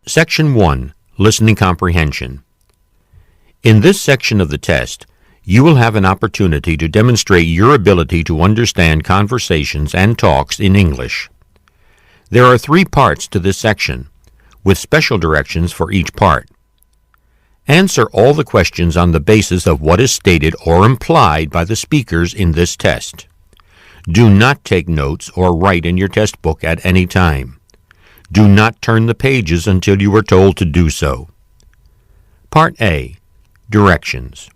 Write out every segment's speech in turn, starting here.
Section 1. Listening Comprehension. In this section of the test, you will have an opportunity to demonstrate your ability to understand conversations and talks in English. There are 3 parts to this section, with special directions for each part. Answer all the questions on the basis of what is stated or implied by the speakers in this test. Do not take notes or write in your test book at any time. Do not turn the pages until you are told to do so. Part A. Directions.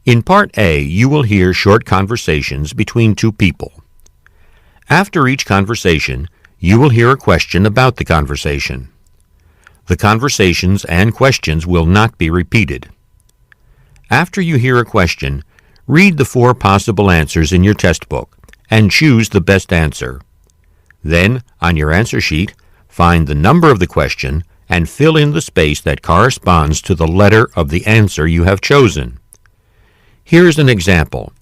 In Part A, you will hear short conversations between 2 people. After each conversation, you will hear a question about the conversation. The conversations and questions will not be repeated. After you hear a question, read the 4 possible answers in your test book and choose the best answer. Then, on your answer sheet, find the number of the question and fill in the space that corresponds to the letter of the answer you have chosen. Here's an example.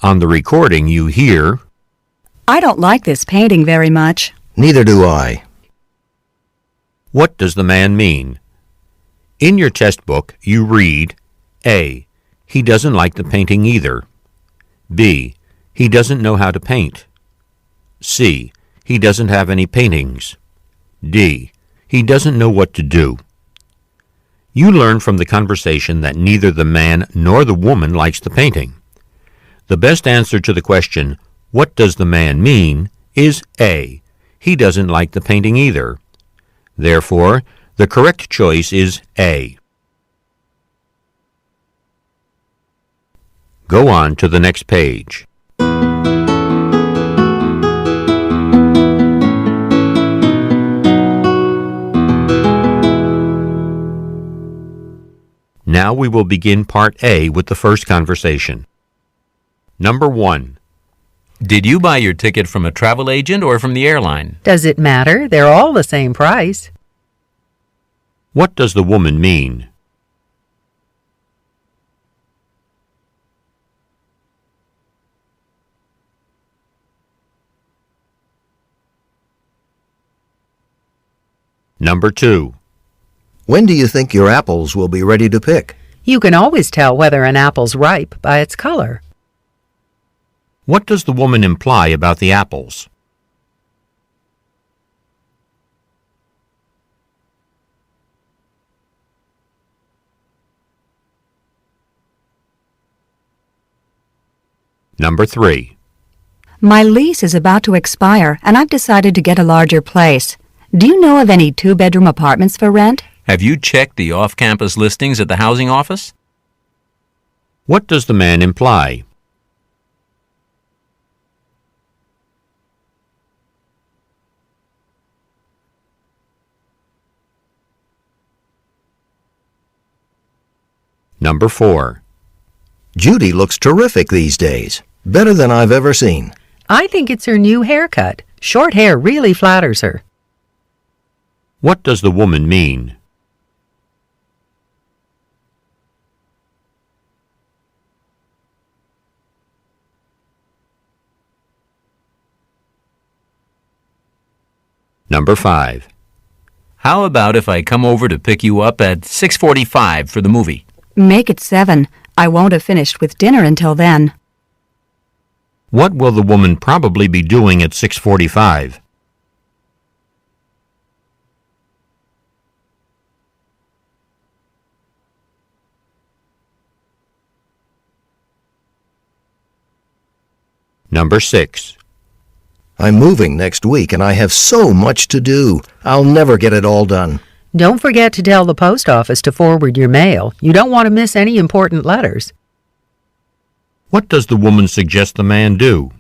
On the recording you hear, "I don't like this painting very much." Neither do I. What does the man mean? In your test book, you read, A. He doesn't like the painting either. B. He doesn't know how to paint. C. He doesn't have any paintings. D. He doesn't know what to do. You learn from the conversation that neither the man nor the woman likes the painting. The best answer to the question, "What does the man mean?" is A. He doesn't like the painting either. Therefore, the correct choice is A. Go on to the next page. Now we will begin Part A with the first conversation. Number 1. Did you buy your ticket from a travel agent or from the airline? Does it matter? They're all the same price. What does the woman mean? Number 2. When do you think your apples will be ready to pick? You can always tell whether an apple's ripe by its color. What does the woman imply about the apples? Number 3. My lease is about to expire, and I've decided to get a larger place. Do you know of any 2-bedroom apartments for rent? Have you checked the off-campus listings at the housing office? What does the man imply? Number 4. Judy looks terrific these days. Better than I've ever seen. I think it's her new haircut. Short hair really flatters her. What does the woman mean? Number 5. How about if I come over to pick you up at 6:45 for the movie? Make it 7. I won't have finished with dinner until then. What will the woman probably be doing at 6:45? Number 6. I'm moving next week and I have so much to do. I'll never get it all done. Don't forget to tell the post office to forward your mail. You don't want to miss any important letters. What does the woman suggest the man do?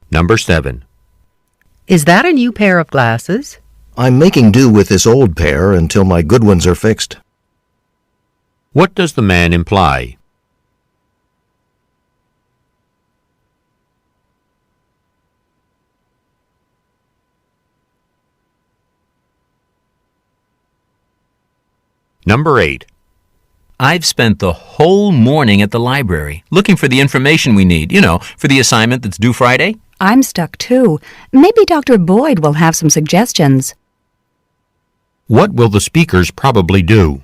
Number 7. Is that a new pair of glasses? I'm making do with this old pair until my good ones are fixed. What does the man imply? Number 8. I've spent the whole morning at the library looking for the information we need, for the assignment that's due Friday. I'm stuck too. Maybe Dr. Boyd will have some suggestions. What will the speakers probably do?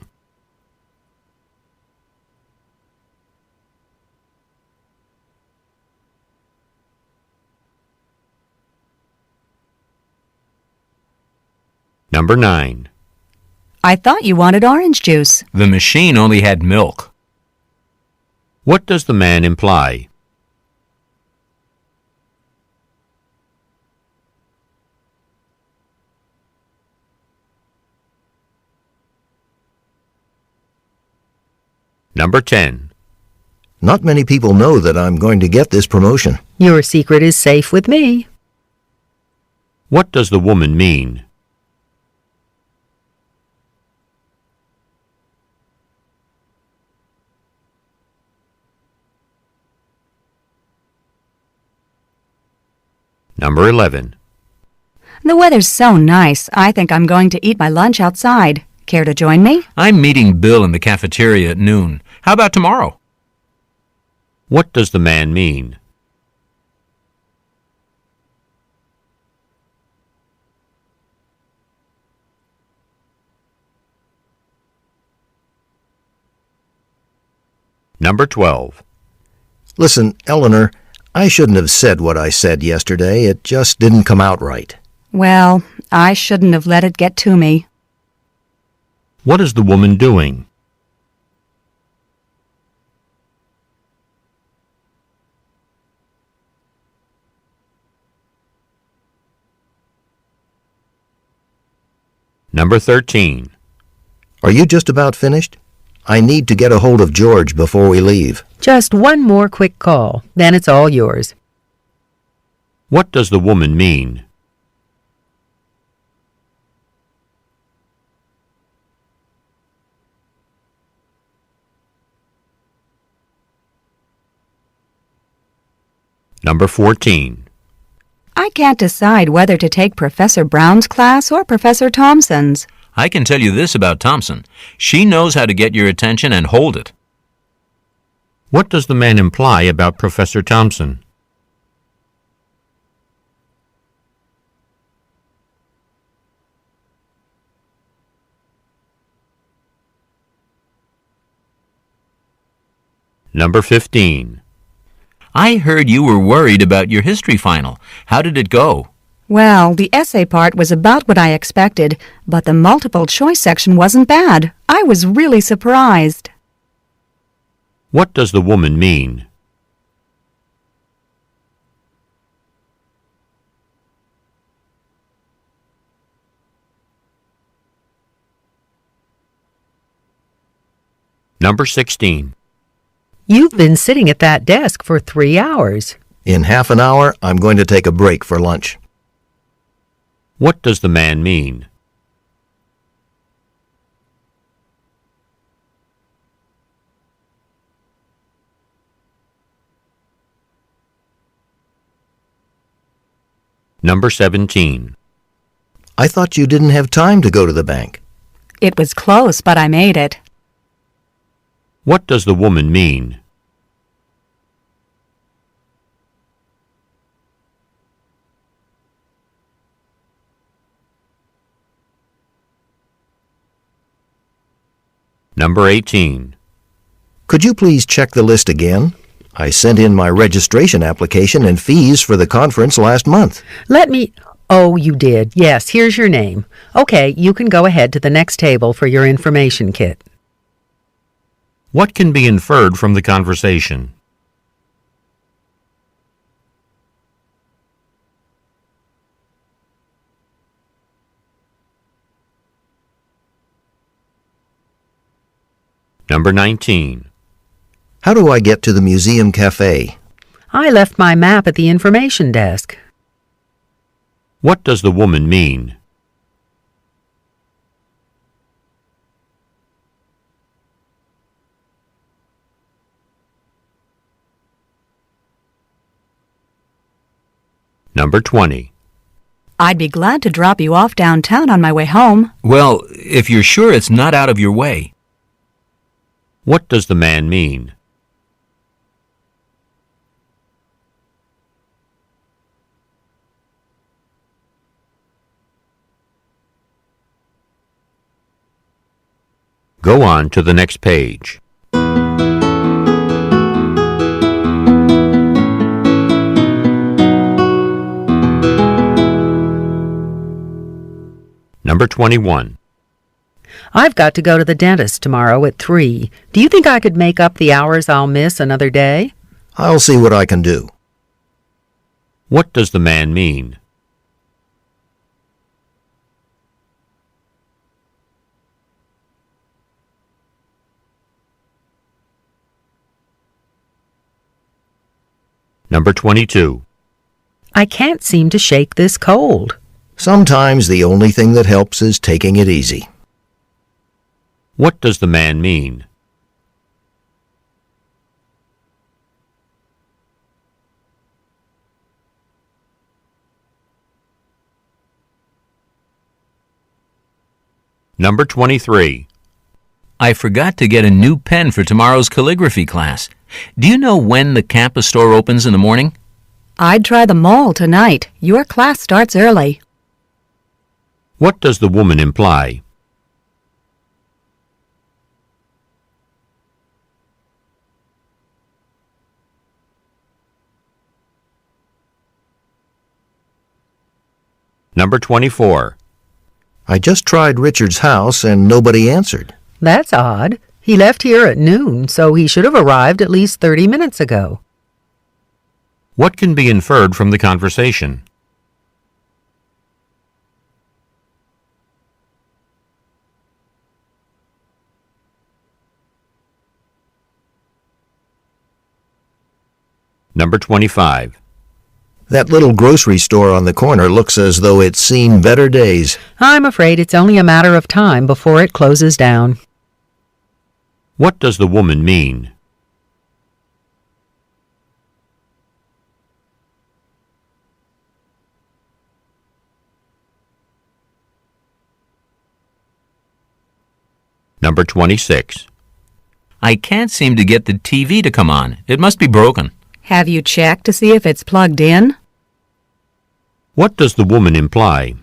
Number 9. I thought you wanted orange juice. The machine only had milk. What does the man imply? Number 10. Not many people know that I'm going to get this promotion. Your secret is safe with me. What does the woman mean? Number 11. The weather's so nice, I think I'm going to eat my lunch outside. Care to join me? I'm meeting Bill in the cafeteria at noon. How about tomorrow? What does the man mean? Number 12. Listen, Eleanor, I shouldn't have said what I said yesterday. It just didn't come out right. Well, I shouldn't have let it get to me. What is the woman doing? Number 13. Are you just about finished? I need to get a hold of George before we leave. Just one more quick call, then it's all yours. What does the woman mean? Number 14. I can't decide whether to take Professor Brown's class or Professor Thompson's. I can tell you this about Thompson. She knows how to get your attention and hold it. What does the man imply about Professor Thompson? Number 15. I heard you were worried about your history final. How did it go? Well, the essay part was about what I expected, but the multiple choice section wasn't bad. I was really surprised. What does the woman mean? Number 16. You've been sitting at that desk for 3 hours. In half an hour, I'm going to take a break for lunch. What does the man mean? Number 17. I thought you didn't have time to go to the bank. It was close, but I made it. What does the woman mean? Number 18. Could you please check the list again? I sent in my registration application and fees for the conference last month. Oh, you did. Yes, here's your name. Okay, you can go ahead to the next table for your information kit. What can be inferred from the conversation? Number 19. How do I get to the museum cafe? I left my map at the information desk. What does the woman mean? Number 20. I'd be glad to drop you off downtown on my way home. Well, if you're sure it's not out of your way. What does the man mean? Go on to the next page. Number 21. I've got to go to the dentist tomorrow at 3. Do you think I could make up the hours I'll miss another day? I'll see what I can do. What does the man mean? Number 22. I can't seem to shake this cold. Sometimes the only thing that helps is taking it easy. What does the man mean? Number 23. I forgot to get a new pen for tomorrow's calligraphy class. Do you know when the campus store opens in the morning? I'd try the mall tonight. Your class starts early. What does the woman imply? Number 24. I just tried Richard's house and nobody answered. That's odd. He left here at noon, so he should have arrived at least 30 minutes ago. What can be inferred from the conversation? Number 25. That little grocery store on the corner looks as though it's seen better days. I'm afraid it's only a matter of time before it closes down. What does the woman mean? Number 26. I can't seem to get the TV to come on. It must be broken. Have you checked to see if it's plugged in? What does the woman imply?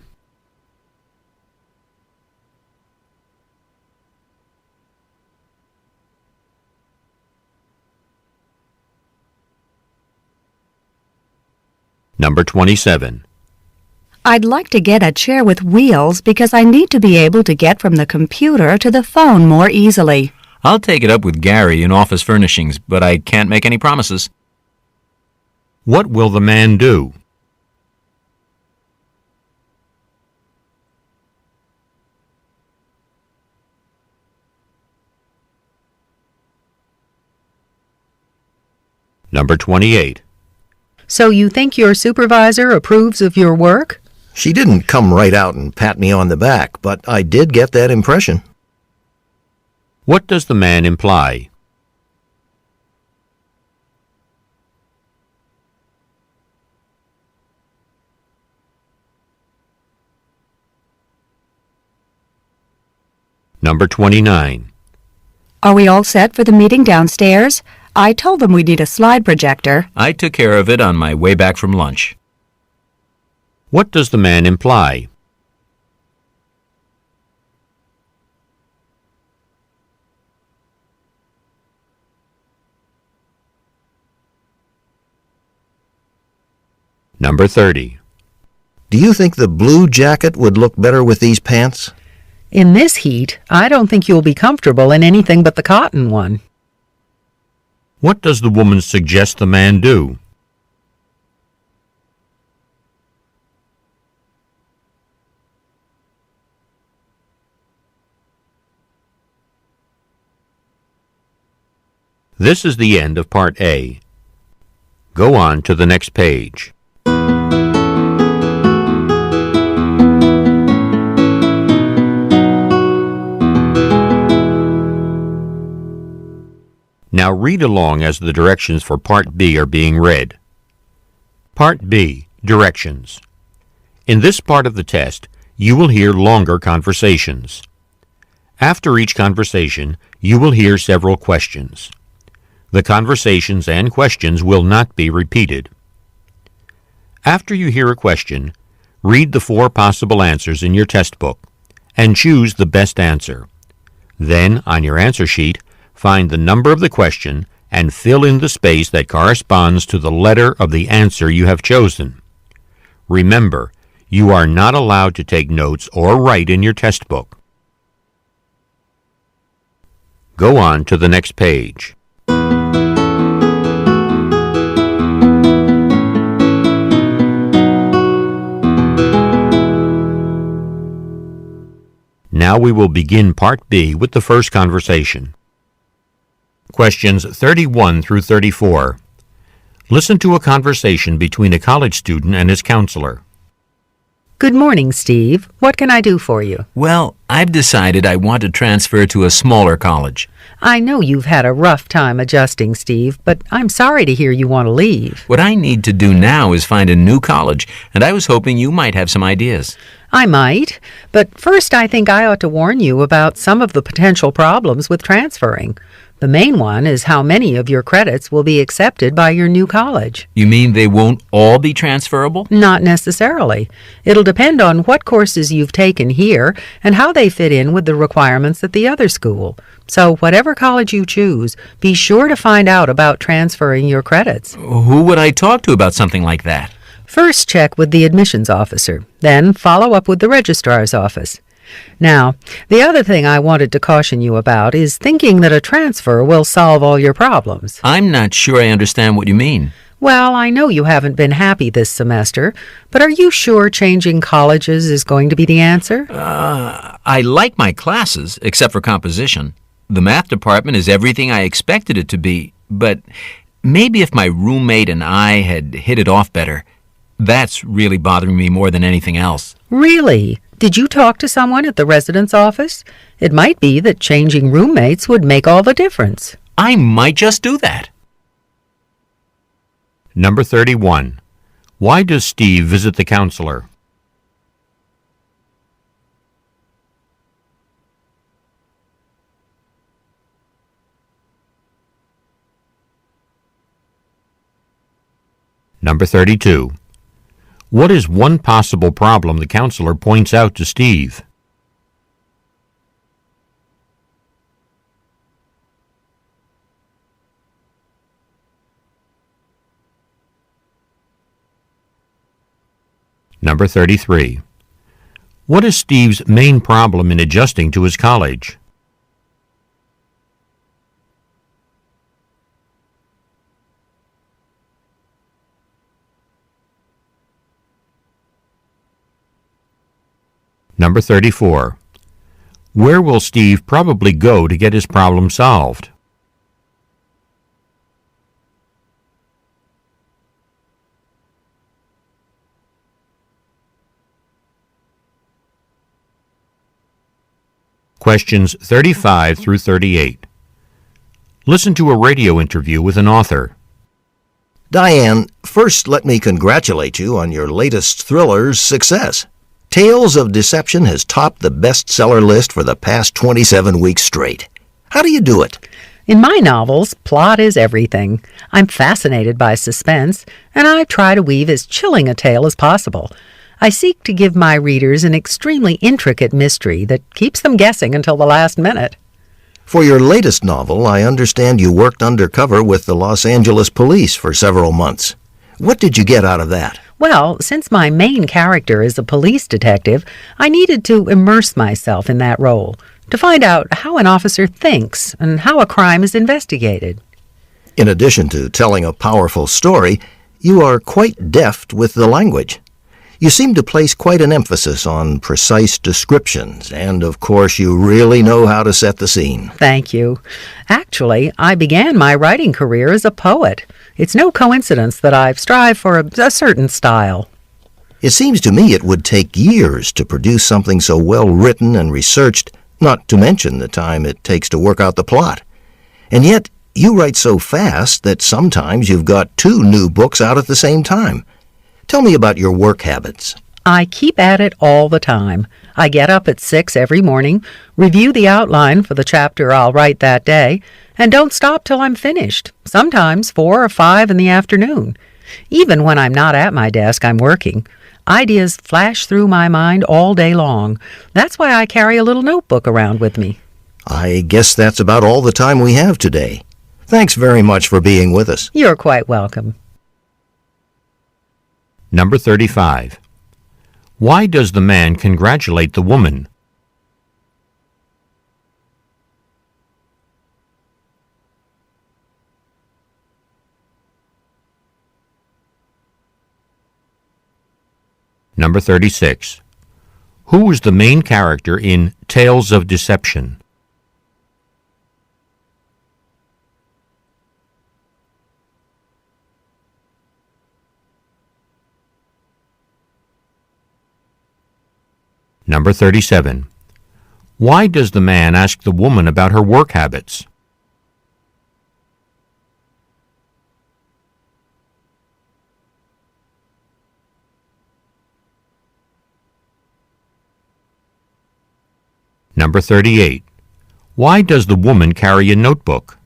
Number 27. I'd like to get a chair with wheels because I need to be able to get from the computer to the phone more easily. I'll take it up with Gary in office furnishings, but I can't make any promises. What will the man do? Number 28. So you think your supervisor approves of your work? She didn't come right out and pat me on the back, but I did get that impression. What does the man imply? Number 29. Are we all set for the meeting downstairs? I told them we need a slide projector. I took care of it on my way back from lunch. What does the man imply? Number 30. Do you think the blue jacket would look better with these pants? In this heat, I don't think you'll be comfortable in anything but the cotton one. What does the woman suggest the man do? This is the end of Part A. Go on to the next page. Now read along as the directions for Part B are being read. Part B, Directions. In this part of the test, you will hear longer conversations. After each conversation, you will hear several questions. The conversations and questions will not be repeated. After you hear a question, read the 4 possible answers in your test book and choose the best answer. Then, on your answer sheet, find the number of the question and fill in the space that corresponds to the letter of the answer you have chosen. Remember, you are not allowed to take notes or write in your test book. Go on to the next page. Now we will begin Part B with the first conversation. Questions 31 through 34. Listen to a conversation between a college student and his counselor. Good morning, Steve. What can I do for you? Well, I've decided I want to transfer to a smaller college. I know you've had a rough time adjusting, Steve, but I'm sorry to hear you want to leave. What I need to do now is find a new college, and I was hoping you might have some ideas. I might, but first I think I ought to warn you about some of the potential problems with transferring. The main one is how many of your credits will be accepted by your new college. You mean they won't all be transferable? Not necessarily. It'll depend on what courses you've taken here and how they fit in with the requirements at the other school. So whatever college you choose, be sure to find out about transferring your credits. Who would I talk to about something like that? First check with the admissions officer, then follow up with the registrar's office. Now, the other thing I wanted to caution you about is thinking that a transfer will solve all your problems. I'm not sure I understand what you mean. Well, I know you haven't been happy this semester, but are you sure changing colleges is going to be the answer? I like my classes, except for composition. The math department is everything I expected it to be, but maybe if my roommate and I had hit it off better. That's really bothering me more than anything else. Really? Did you talk to someone at the residence office? It might be that changing roommates would make all the difference. I might just do that. Number 31. Why does Steve visit the counselor? Number 32. What is one possible problem the counselor points out to Steve? Number 33. What is Steve's main problem in adjusting to his college? Number 34. Where will Steve probably go to get his problem solved? Questions 35 through 38. Listen to a radio interview with an author. Diane, first let me congratulate you on your latest thriller's success. Tales of Deception has topped the bestseller list for the past 27 weeks straight. How do you do it? In my novels, plot is everything. I'm fascinated by suspense, and I try to weave as chilling a tale as possible. I seek to give my readers an extremely intricate mystery that keeps them guessing until the last minute. For your latest novel, I understand you worked undercover with the Los Angeles police for several months. What did you get out of that? Well, since my main character is a police detective, I needed to immerse myself in that role, to find out how an officer thinks and how a crime is investigated. In addition to telling a powerful story, you are quite deft with the language. You seem to place quite an emphasis on precise descriptions, and of course you really know how to set the scene. Thank you. Actually, I began my writing career as a poet. It's no coincidence that I've strived for a certain style. It seems to me it would take years to produce something so well written and researched, not to mention the time it takes to work out the plot. And yet, you write so fast that sometimes you've got 2 new books out at the same time. Tell me about your work habits. I keep at it all the time. I get up at 6 every morning, review the outline for the chapter I'll write that day, and don't stop till I'm finished, sometimes 4 or 5 in the afternoon. Even when I'm not at my desk, I'm working. Ideas flash through my mind all day long. That's why I carry a little notebook around with me. I guess that's about all the time we have today. Thanks very much for being with us. You're quite welcome. Number 35. Why does the man congratulate the woman? Number 36. Who is the main character in Tales of Deception? Number 37. Why does the man ask the woman about her work habits? Number 38. Why does the woman carry a notebook?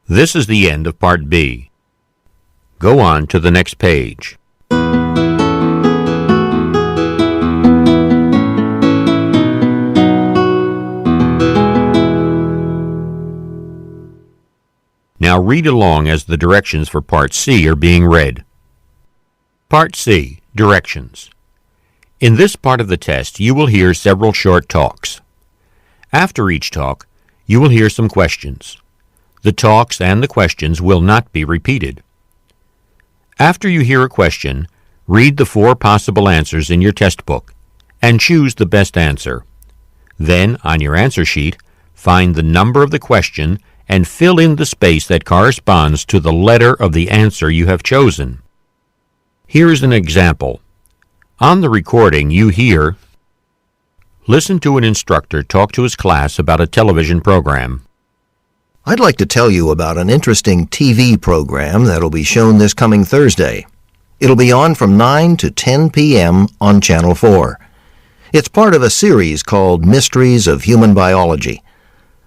This is the end of Part B. Go on to the next page. Now read along as the directions for Part C are being read. Part C, Directions. In this part of the test, you will hear several short talks. After each talk, you will hear some questions. The talks and the questions will not be repeated. After you hear a question, read the 4 possible answers in your test book and choose the best answer. Then, on your answer sheet, find the number of the question and fill in the space that corresponds to the letter of the answer you have chosen. Here is an example. On the recording, you hear, listen to an instructor talk to his class about a television program. I'd like to tell you about an interesting TV program that'll be shown this coming Thursday. It'll be on from 9 to 10 p.m. on Channel 4. It's part of a series called Mysteries of Human Biology.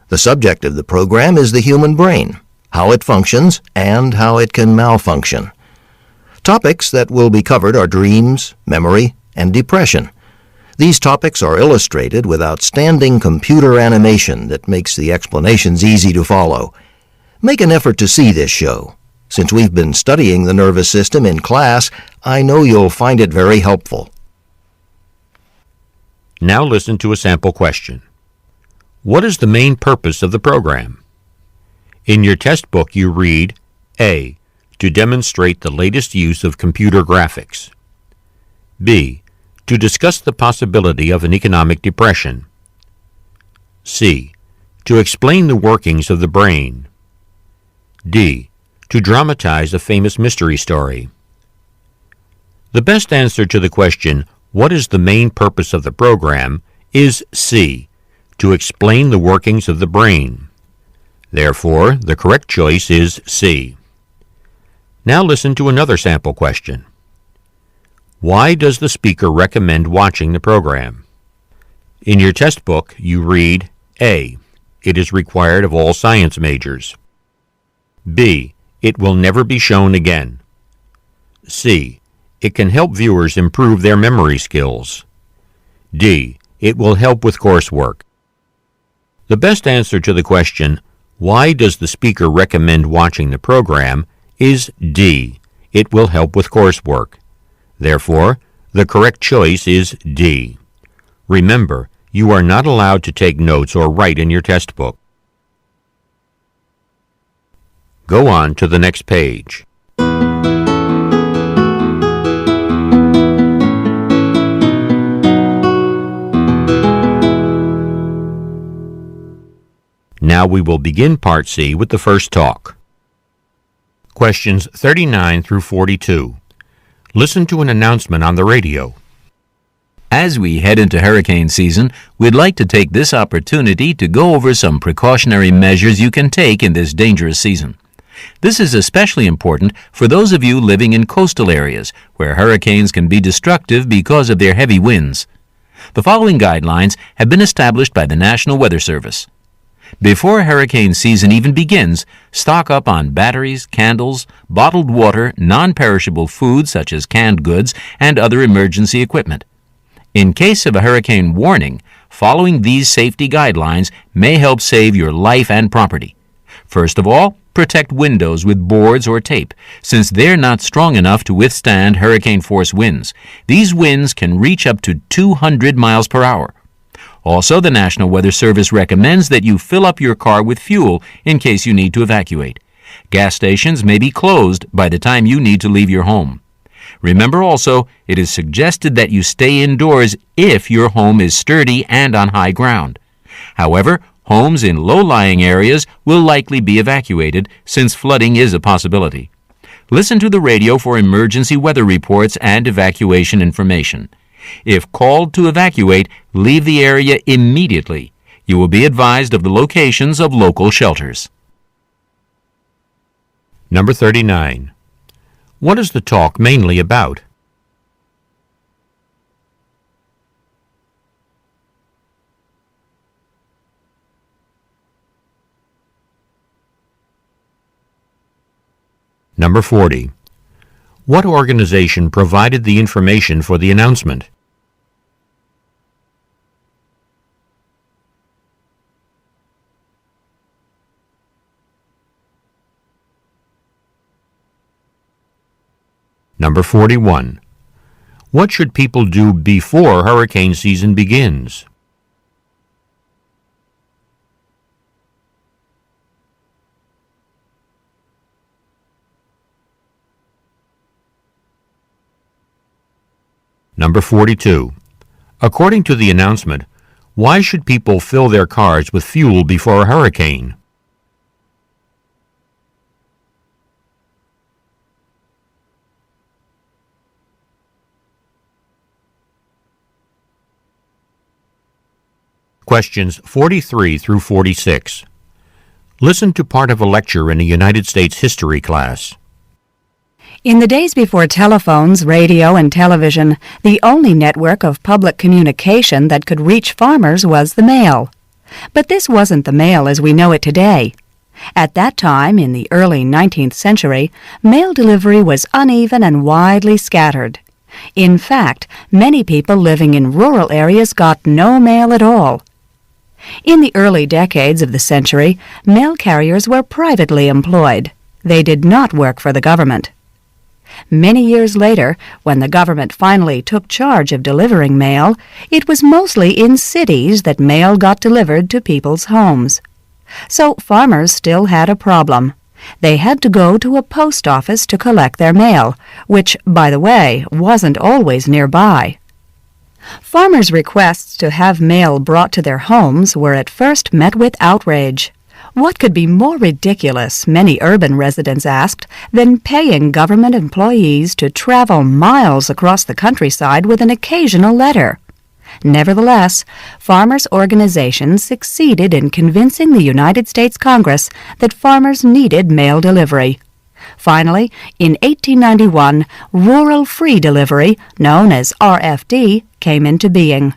The subject of the program is the human brain, how it functions, and how it can malfunction. Topics that will be covered are dreams, memory, and depression. These topics are illustrated with outstanding computer animation that makes the explanations easy to follow. Make an effort to see this show. Since we've been studying the nervous system in class, I know you'll find it very helpful. Now listen to a sample question. What is the main purpose of the program? In your test book, you read, A, to demonstrate the latest use of computer graphics. B, to discuss the possibility of an economic depression. C, to explain the workings of the brain. D, to dramatize a famous mystery story. The best answer to the question, what is the main purpose of the program, is C, to explain the workings of the brain. Therefore, the correct choice is C. Now listen to another sample question. Why does the speaker recommend watching the program? In your test book, you read, A, it is required of all science majors. B, it will never be shown again. C, it can help viewers improve their memory skills. D, it will help with coursework. The best answer to the question, why does the speaker recommend watching the program, is D, it will help with coursework. Therefore, the correct choice is D. Remember, you are not allowed to take notes or write in your test book. Go on to the next page. Now we will begin Part C with the first talk. Questions 39 through 42. Listen to an announcement on the radio. As we head into hurricane season, we'd like to take this opportunity to go over some precautionary measures you can take in this dangerous season. This is especially important for those of you living in coastal areas where hurricanes can be destructive because of their heavy winds. The following guidelines have been established by the National Weather Service. Before hurricane season even begins, stock up on batteries, candles, bottled water, non-perishable food such as canned goods, and other emergency equipment. In case of a hurricane warning, following these safety guidelines may help save your life and property. First of all, protect windows with boards or tape, since they're not strong enough to withstand hurricane-force winds. These winds can reach up to 200 miles per hour. Also, the National Weather Service recommends that you fill up your car with fuel in case you need to evacuate. Gas stations may be closed by the time you need to leave your home. Remember also, it is suggested that you stay indoors if your home is sturdy and on high ground. However, homes in low-lying areas will likely be evacuated since flooding is a possibility. Listen to the radio for emergency weather reports and evacuation information. If called to evacuate, leave the area immediately. You will be advised of the locations of local shelters. Number 39. What is the talk mainly about? Number 40. What organization provided the information for the announcement? Number 41. What should people do before hurricane season begins? Number 42. According to the announcement, why should people fill their cars with fuel before a hurricane? Questions 43 through 46. Listen to part of a lecture in a United States history class. In the days before telephones, radio, and television, the only network of public communication that could reach farmers was the mail. But this wasn't the mail as we know it today. At that time, in the early 19th century, mail delivery was uneven and widely scattered. In fact, many people living in rural areas got no mail at all. In the early decades of the century, mail carriers were privately employed. They did not work for the government. Many years later, when the government finally took charge of delivering mail, it was mostly in cities that mail got delivered to people's homes. So farmers still had a problem. They had to go to a post office to collect their mail, which, by the way, wasn't always nearby. Farmers' requests to have mail brought to their homes were at first met with outrage. What could be more ridiculous, many urban residents asked, than paying government employees to travel miles across the countryside with an occasional letter? Nevertheless, farmers' organizations succeeded in convincing the United States Congress that farmers needed mail delivery. Finally, in 1891, rural free delivery, known as RFD, came into being.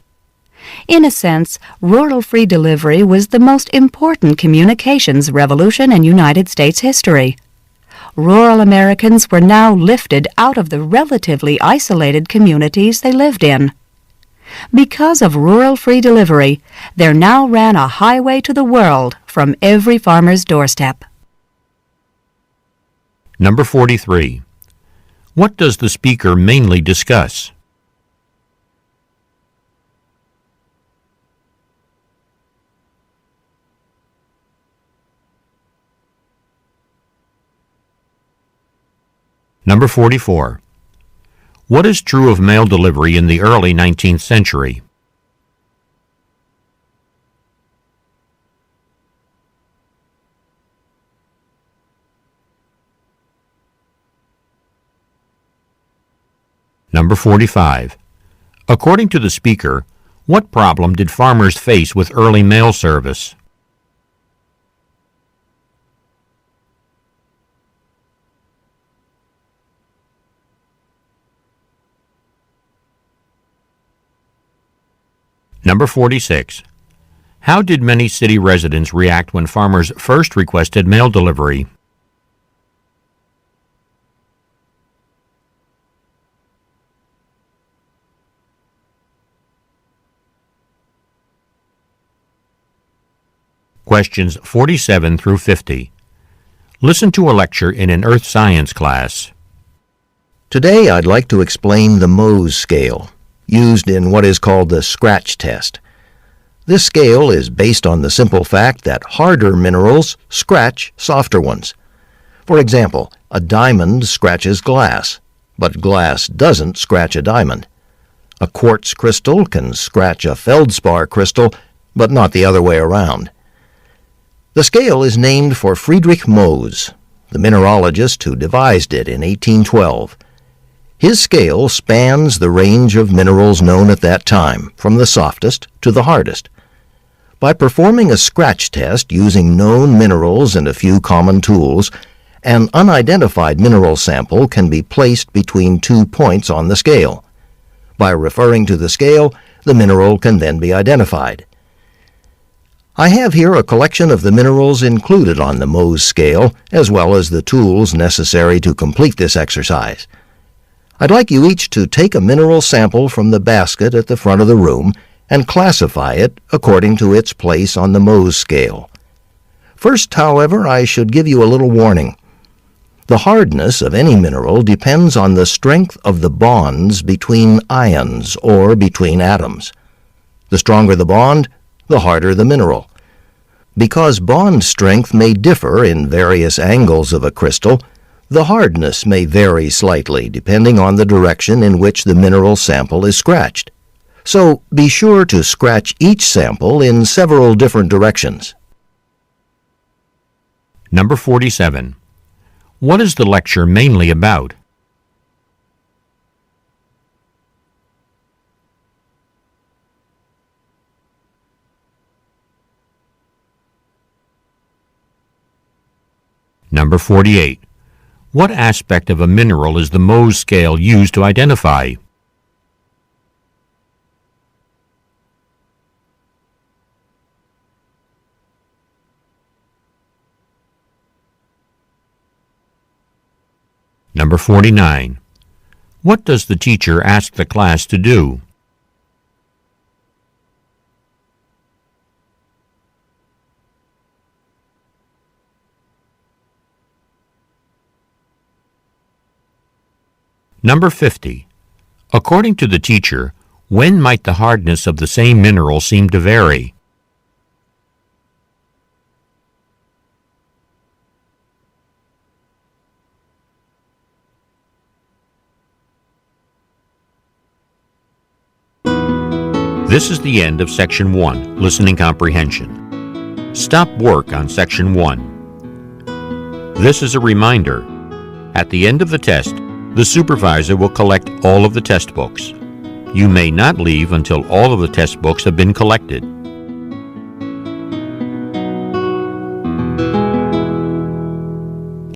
In a sense, rural free delivery was the most important communications revolution in United States history. Rural Americans were now lifted out of the relatively isolated communities they lived in. Because of rural free delivery, there now ran a highway to the world from every farmer's doorstep. Number 43. What does the speaker mainly discuss? Number 44. What is true of mail delivery in the early 19th century? Number 45. According to the speaker, what problem did farmers face with early mail service? Number 46. How did many city residents react when farmers first requested mail delivery? Questions 47 through 50. Listen to a lecture in an earth science class. Today I'd like to explain the Mohs scale, used in what is called the scratch test. This scale is based on the simple fact that harder minerals scratch softer ones. For example, a diamond scratches glass, but glass doesn't scratch a diamond. A quartz crystal can scratch a feldspar crystal, but not the other way around. The scale is named for Friedrich Mohs, the mineralogist who devised it in 1812. His scale spans the range of minerals known at that time, from the softest to the hardest. By performing a scratch test using known minerals and a few common tools, an unidentified mineral sample can be placed between 2 points on the scale. By referring to the scale, the mineral can then be identified. I have here a collection of the minerals included on the Mohs scale, as well as the tools necessary to complete this exercise. I'd like you each to take a mineral sample from the basket at the front of the room and classify it according to its place on the Mohs scale. First, however, I should give you a little warning. The hardness of any mineral depends on the strength of the bonds between ions or between atoms. The stronger the bond, the harder the mineral. Because bond strength may differ in various angles of a crystal, the hardness may vary slightly depending on the direction in which the mineral sample is scratched. So be sure to scratch each sample in several different directions. Number 47. What is the lecture mainly about? Number 48. What aspect of a mineral is the Mohs scale used to identify? Number 49. What does the teacher ask the class to do? Number 50. According to the teacher, when might the hardness of the same mineral seem to vary? This is the end of Section 1, Listening Comprehension. Stop work on Section 1. This is a reminder. At the end of the test, the supervisor will collect all of the test books. You may not leave until all of the test books have been collected.